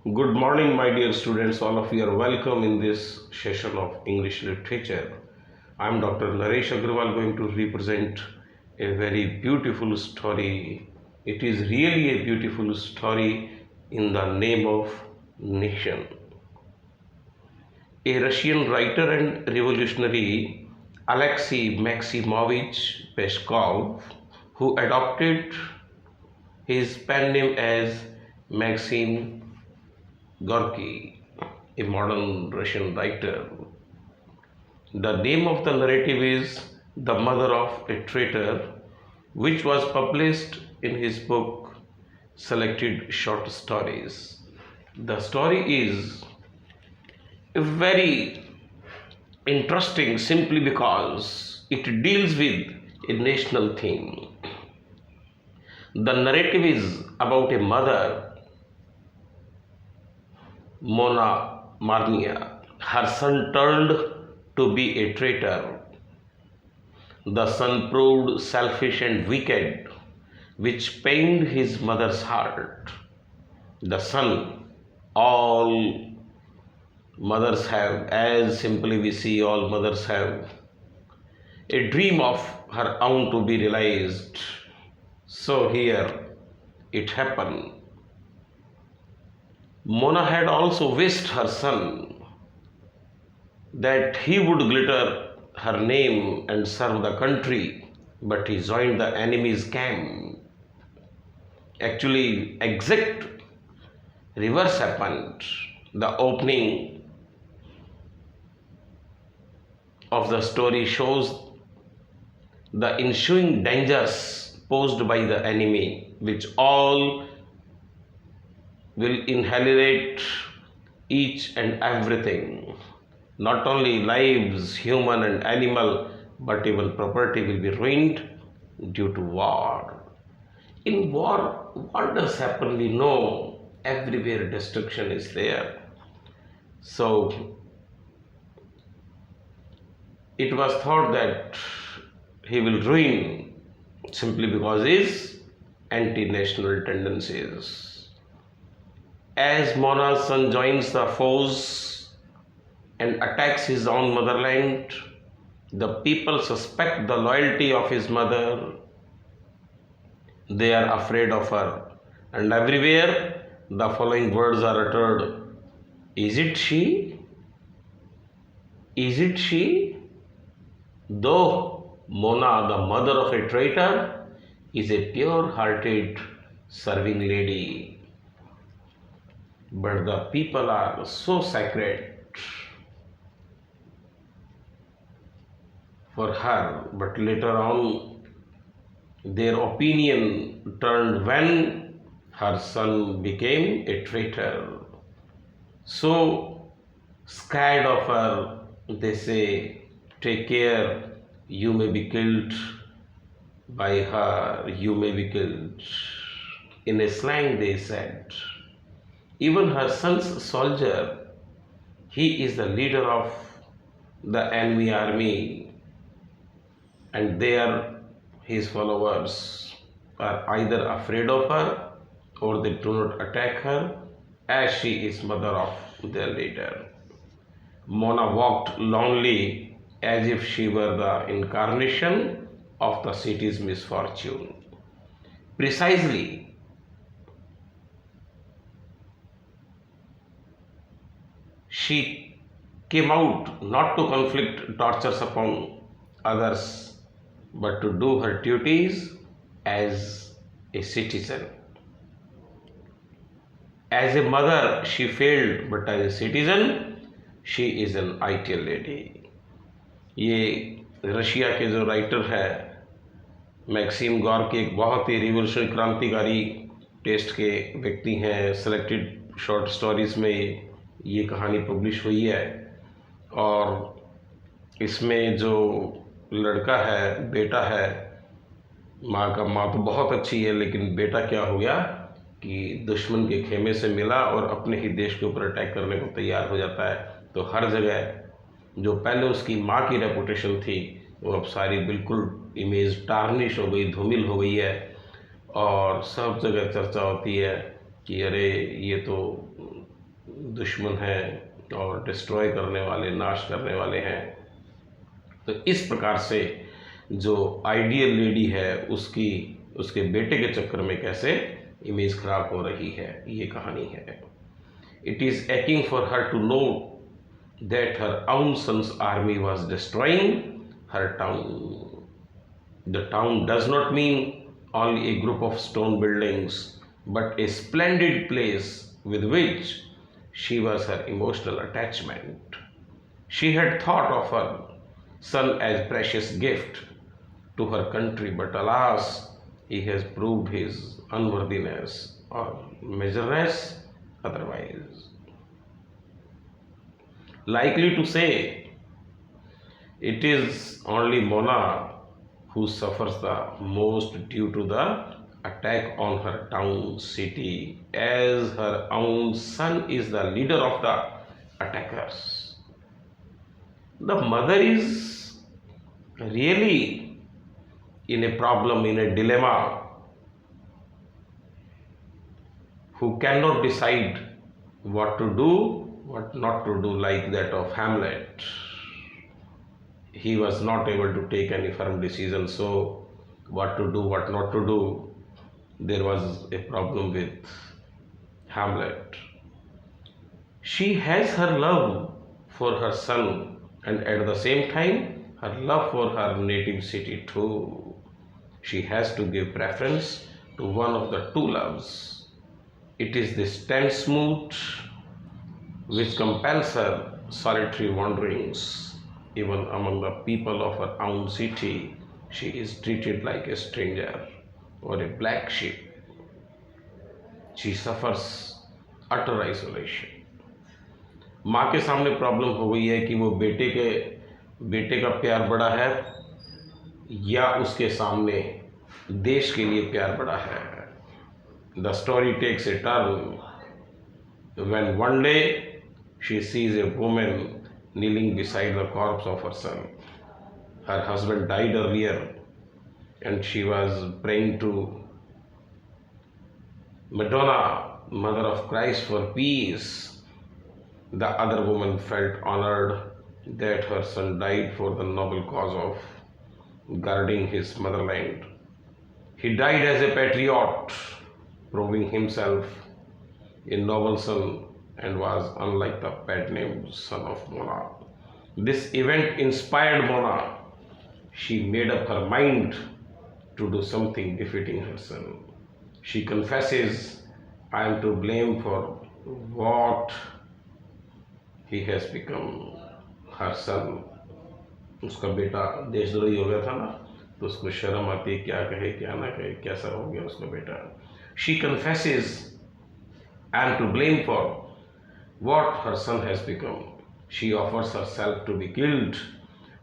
Good morning, my dear students. All of you are welcome in this session of English literature. I am Dr. Naresh Aggrwal going to represent a very beautiful story. It is really a beautiful story in the name of nation. A Russian writer and revolutionary, Alexei Maximovich Peskov, who adopted his pen name as Maxim Gorky, a modern Russian writer. The name of the narrative is The Mother of a Traitor, which was published in his book Selected Short Stories. The story is very interesting simply because it deals with a national theme. The narrative is about a mother, Mona Marnia. Her son turned to be a traitor. The son proved selfish and wicked, which pained his mother's heart. The son, all mothers have, as simply we see all mothers have, a dream of her own to be realized. So here it happened. Mona had also wished her son that he would glitter her name and serve the country, but he joined the enemy's camp. Actually, exact reverse happened. The opening of the story shows the ensuing dangers posed by the enemy, which all will inherit each and everything. Not only lives, human and animal, but even property will be ruined due to war. In war, what does happen? We know everywhere destruction is there. So it was thought that he will ruin simply because his anti-national tendencies. As Mona's son joins the foes and attacks his own motherland, the people suspect the loyalty of his mother. They are afraid of her, and everywhere the following words are uttered: Is it she? Is it she? Though Mona, the mother of a traitor, is a pure-hearted serving lady, but the people are so sacred for her. But later on, their opinion turned when her son became a traitor. So scared of her, they say, take care, you may be killed by her, you may be killed. In a slang, they said. Even her son's soldier, he is the leader of the enemy army, and there his followers are either afraid of her or they do not attack her, as she is mother of their leader. Mona walked lonely as if she were the incarnation of the city's misfortune. Precisely, she came out not to inflict tortures upon others, but to do her duties as a citizen. As a mother, she failed, but as a citizen, she is an ideal lady. ये Russia के जो writer है maxim Gorky, एक बहुत ही revolutionary क्रांतिकारी test के व्यक्ति हैं. सेलेक्टेड शॉर्ट स्टोरीज़ में ये कहानी पब्लिश हुई है, और इसमें जो लड़का है, बेटा है, माँ तो बहुत अच्छी है, लेकिन बेटा क्या हो गया कि दुश्मन के खेमे से मिला और अपने ही देश के ऊपर अटैक करने को तैयार हो जाता है. तो हर जगह जो पहले उसकी माँ की रेपुटेशन थी, वो अब सारी बिल्कुल इमेज टार्निश हो गई, धूमिल हो गई है, और सब जगह चर्चा होती है कि अरे ये तो दुश्मन हैं और डिस्ट्रॉय करने वाले, नाश करने वाले हैं। तो इस प्रकार से जो आइडियल लेडी है उसकी उसके बेटे के चक्कर में कैसे इमेज खराब हो रही है, ये कहानी है। It is asking for her to know that her own son's army was destroying her town. The town does not mean only a group of stone buildings, but a splendid place with which she was her emotional attachment. She had thought of her son as precious gift to her country, but alas, he has proved his unworthiness or measureless otherwise. Likely to say, it is only Mona who suffers the most due to the attack on her town city, as her own son is the leader of the attackers. The mother is really in a problem, in a dilemma, who cannot decide what to do, what not to do, like that of Hamlet. He was not able to take any firm decision, so what to do, what not to do, there was a problem with Hamlet. She has her love for her son and at the same time her love for her native city too. She has to give preference to one of the two loves. It is this tense mood which compels her solitary wanderings. Even among the people of her own city, she is treated like a stranger or a black sheep. She suffers utter isolation. माँ के सामने problem हो गई है कि वो बेटे का प्यार बड़ा है या उसके सामने देश के लिए प्यार बड़ा है. The story takes a turn when one day she sees a woman kneeling beside the corpse of her son. Her husband died earlier and she was praying to Madonna, Mother of Christ, for peace. The other woman felt honored that her son died for the noble cause of guarding his motherland. He died as a patriot, proving himself a noble son, and was unlike the pet-named son of Mona. This event inspired Mona. She made up her mind to do something befitting her son. She confesses, I am to blame for what he has become. Her son, उसका बेटा देशद्रोही हो गया था ना, तो उसको शर्म आती, क्या कहे क्या ना कहे, कैसा हो गया उसका बेटा. She confesses, I am to blame for what her son has become. She offers herself to be killed,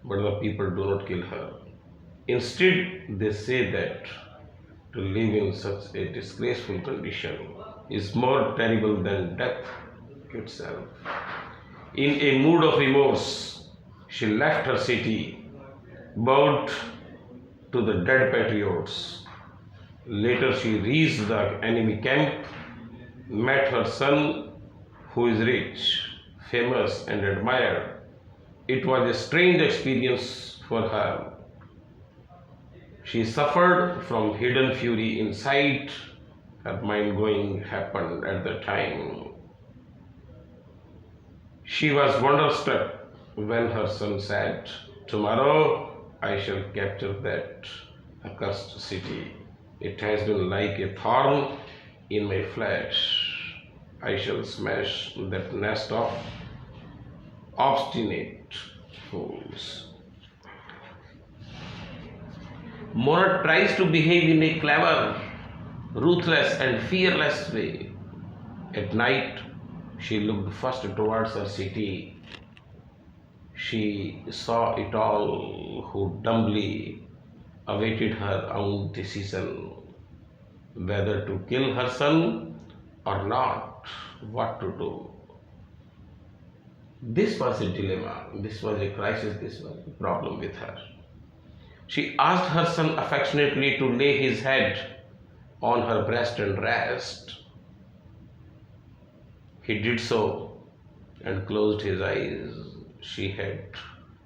but the people do not kill her. Instead, they say that to live in such a disgraceful condition is more terrible than death itself. In a mood of remorse, she left her city, bowed to the dead patriots. Later, she reached the enemy camp, met her son, who is rich, famous, and admired. It was a strange experience for her. She suffered from hidden fury inside. Her mind going happened at the time. She was wonderstruck when her son said, tomorrow I shall capture that accursed city. It has been like a thorn in my flesh. I shall smash that nest of obstinate fools. Mona tries to behave in a clever, ruthless, and fearless way. At night, she looked first towards her city. She saw it all, who dumbly awaited her own decision whether to kill her son or not, what to do. This was a dilemma, this was a crisis, this was a problem with her. She asked her son affectionately to lay his head on her breast and rest. He did so and closed his eyes. She had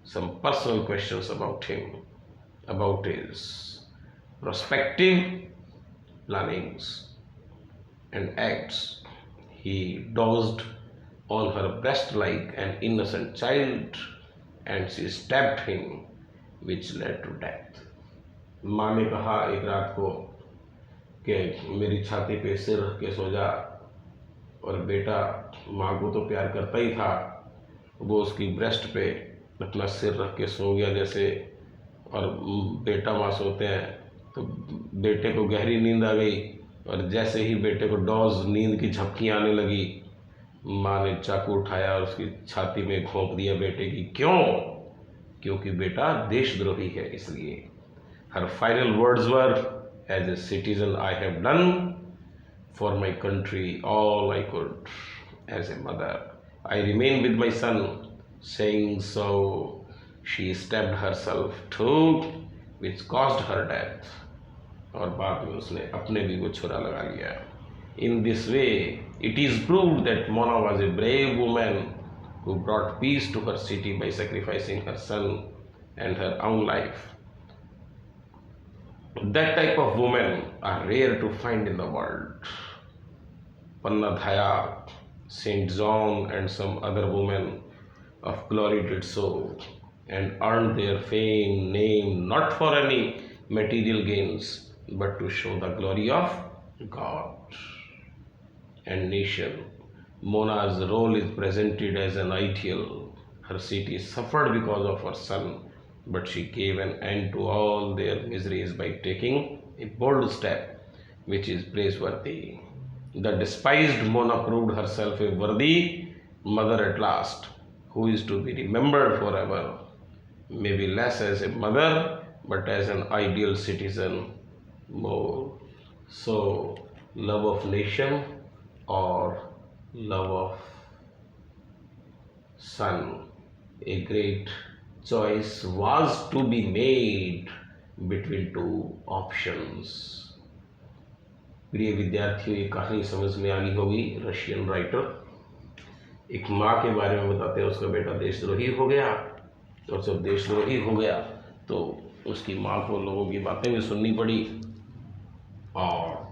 some personal questions about him, about his prospective plannings and acts. He dozed on her breast like an innocent child, and she stabbed him, which led to death. माँ ने कहा एक रात को कि मेरी छाती पे सिर रख के सो जा, और बेटा माँ को तो प्यार करता ही था, वो उसकी ब्रेस्ट पे अपना सिर रख के सो गया जैसे, और बेटा माँ सोते हैं तो बेटे को गहरी नींद आ गई, और जैसे ही बेटे को डॉज नींद की झपकियाँ आने लगी, माँ ने चाकू उठाया और उसकी छाती में घोंप दिया बेटे की। क्यों? क्योंकि बेटा देशद्रोही है, इसलिए। Her final words were, as a citizen I have done for my country all I could. As a mother I remain with my son. Saying so, she stabbed herself too, which caused her death. और बाद में उसने अपने भी वो छुरा लगा लिया। In this way, it is proved that Mona was a brave woman who brought peace to her city by sacrificing her son and her own life. That type of women are rare to find in the world. Panna Dhaya, Saint John, and some other women of glory did so and earned their fame, name, not for any material gains, but to show the glory of God and nation. Mona's role is presented as an ideal. Her city suffered because of her son, but she gave an end to all their miseries by taking a bold step, which is praiseworthy. The despised Mona proved herself a worthy mother at last, who is to be remembered forever, maybe less as a mother, but as an ideal citizen more. So, love of nation or love of son, a great choice was to be made between two options. प्रिय विद्यार्थियों, ये कहानी समझ में आ गई होगी। Russian writer एक माँ के बारे में बताते हैं, उसका बेटा देशद्रोही हो गया, और जब देशद्रोही हो गया तो उसकी माँ को लोगों की बातें भी सुननी पड़ी, और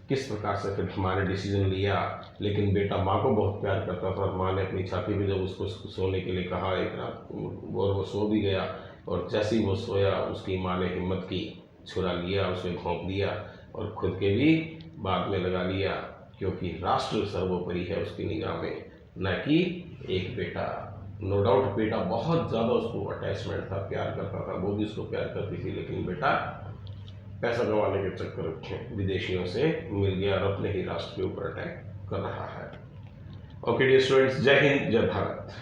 किस प्रकार से फिर माँ ने डिसीजन लिया। लेकिन बेटा माँ को बहुत प्यार करता था, और माँ ने अपनी छाती पे जब उसको सोने के लिए कहा एक रात, वो सो भी गया, और जैसे ही वो सोया उसकी माँ ने हिम्मत की, छुरा लिया, उसे घोंप दिया और खुद के भी बाद में लगा लिया, क्योंकि राष्ट्र सर्वोपरि है उसकी निगाह में, न कि एक बेटा। नो डाउट बेटा बहुत ज़्यादा उसको अटैचमेंट था, प्यार करता था, वो भी उसको प्यार करती थी, लेकिन बेटा पैसा कमाने के चक्कर में विदेशियों से मिल गया और अपने ही राष्ट्र के ऊपर अटैक कर रहा है। ओके डियर स्टूडेंट्स, जय हिंद, जय भारत।